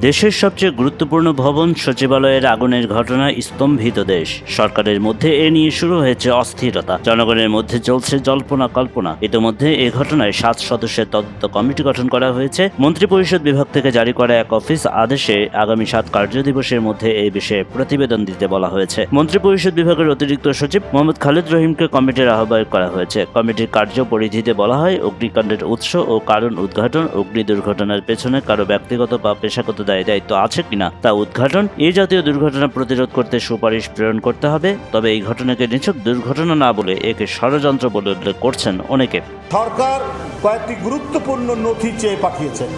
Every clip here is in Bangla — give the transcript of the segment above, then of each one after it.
দেশের সবচেয়ে গুরুত্বপূর্ণ ভবন সচিবালয়ের আগুনের ঘটনায় স্তম্ভিত দেশ। সরকারের মধ্যে এ নিয়ে শুরু হয়েছে অস্থিরতা, জনগণের মধ্যে চলছে জল্পনা কল্পনা। ইতিমধ্যে এ ঘটনায় 7 সদস্যের তদন্ত কমিটি গঠন করা হয়েছে। মন্ত্রিপরিষদ বিভাগ থেকে জারি করা এক অফিস আদেশে আগামী 7 কার্যদিবসের মধ্যে এই বিষয়ে প্রতিবেদন দিতে বলা হয়েছে। মন্ত্রিপরিষদ বিভাগের অতিরিক্ত সচিব মোহাম্মদ খালেদ রহিমকে কমিটির আহ্বায়ক করা হয়েছে। কমিটির কার্য পরিধিতে বলা হয়, অগ্নিকাণ্ডের উৎস ও কারণ উদ্ঘাটন, অগ্নি দুর্ঘটনার পেছনে কারো ব্যক্তিগত বা পেশাগত দায়িত্ব আছে কিনা তা উদ্ঘাটন, এই জাতীয় দুর্ঘটনা প্রতিরোধ করতে সুপারিশ প্রেরণ করতে হবে। তবে এই ঘটনাকে নিছক দুর্ঘটনা না বলে একে ষড়যন্ত্র বলে উল্লেখ করছেন অনেকে। সরকার কয়েকটি গুরুত্বপূর্ণ নথি চেয়ে পাঠিয়েছেন।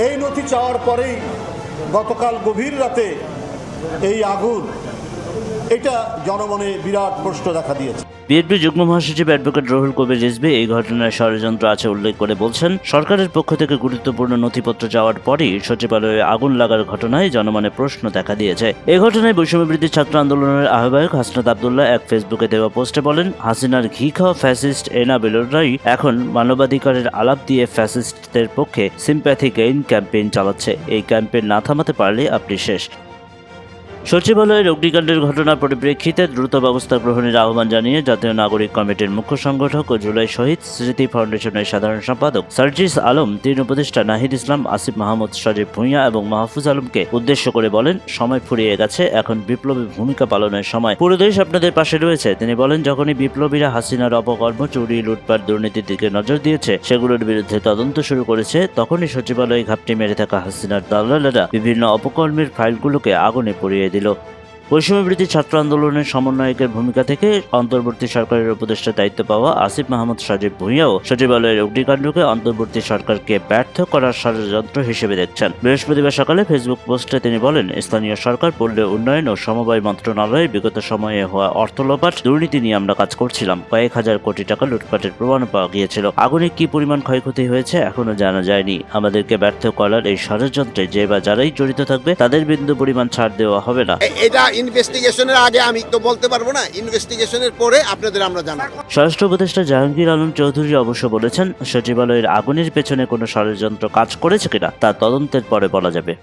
এই নথি চাওয়ার পরেই গতকাল গভীর রাতে এই আগুন, এটা জনমনে বিরাট প্রশ্ন দেখা দিয়েছে। বিএনপি যুগ্ম মহাসচিব অ্যাডভোকেট রুহুল কবির রিজভী এই ঘটনায় ষড়যন্ত্র আছে উল্লেখ করে বলছেন, সরকারের পক্ষ থেকে গুরুত্বপূর্ণ নথিপত্র চাওয়ার পরই সচিবালয়ে আগুন লাগার ঘটনায় জনমনে প্রশ্ন দেখা দিয়েছে। এই ঘটনায় বৈষম্যবৃদ্ধি ছাত্র আন্দোলনের আহ্বায়ক হাসনাত আব্দুল্লাহ এক ফেসবুকে দেওয়া পোস্টে বলেন, হাসিনার ঘি খাওয়া ফ্যাসিস্ট এনাবেলরাই এখন মানবাধিকারের আলাপ দিয়ে ফ্যাসিস্টদের পক্ষে সিম্প্যাথি গেইন ক্যাম্পেইন চালাচ্ছে। এই ক্যাম্পেইন না থামাতে পারলে আপনি শেষ। সচিবালয়ের অগ্নিকাণ্ডের ঘটনার পরিপ্রেক্ষিতে দ্রুত ব্যবস্থা গ্রহণের আহ্বান জানিয়ে জাতীয় নাগরিক কমিটির মুখ্য সংগঠক ও জুলাই শহীদ স্মৃতি ফাউন্ডেশনের সাধারণ সম্পাদক সার্জিস আলম, 3 উপদেষ্টা নাহিদ ইসলাম, আসিফ মাহমুদ, সজীব ভুঁইয়া এবং মাহফুজ আলমকে উদ্দেশ্য করে বলেন, সময় ফুরিয়ে গেছে, এখন বিপ্লবী ভূমিকা পালনের সময়। পুরো দেশ আপনাদের পাশে রয়েছে। তিনি বলেন, যখনই বিপ্লবীরা হাসিনার অপকর্ম, চুরি, লুটপাট, দুর্নীতির দিকে নজর দিয়েছে, সেগুলোর বিরুদ্ধে তদন্ত শুরু করেছে, তখনই সচিবালয়ে ঘাপটি মেরে থাকা হাসিনার দালালেরা বিভিন্ন অপকর্মের ফাইলগুলোকে আগুনে পুড়িয়ে দিল। বৈষম্যবৃদ্ধি ছাত্র আন্দোলনের সমন্বয়কের ভূমিকা থেকে অন্তর্বর্তী সরকারের উপদেষ্টার দায়িত্ব পাওয়া আসিফ মাহমুদ, সজীব ভুঁইয়াও সচিবালয়ের অগ্নিকাণ্ডকে অন্তর্বর্তী সরকারকে ব্যর্থ করার ষড়যন্ত্র হিসেবে দেখছেন। বৃহস্পতিবার সকালে ফেসবুক পোস্টে তিনি বলেন, স্থানীয় সরকার, পল্লী উন্নয়ন ও সমবায় মন্ত্রণালয়ে বিগত সময়ে হওয়া অর্থ লোপাট, দুর্নীতি নিয়ে আমরা কাজ করছিলাম। কয়েক হাজার কোটি টাকা লুটপাটের প্রমাণ পাওয়া গিয়েছিল। আগুনে কি পরিমাণ ক্ষয়ক্ষতি হয়েছে এখনো জানা যায়নি। আমাদেরকে ব্যর্থ করার এই ষড়যন্ত্রে যে বা যারাই জড়িত থাকবে তাদের বিন্দু পরিমাণ ছাড় দেওয়া হবে না। এটা ইনভেস্টিগেশনের আগে আমি তো বলতে পারবো না, ইনভেস্টিগেশনের পরে আপনাদের আমরা জানাবো। স্বরাষ্ট্র উপদেষ্টা জাহাঙ্গীর আলম চৌধুরী অবশ্য বলেছেন, সচিবালয়ের আগুনের পেছনে কোনো ষড়যন্ত্র কাজ করেছে কিনা তা তদন্তের পরে বলা যাবে।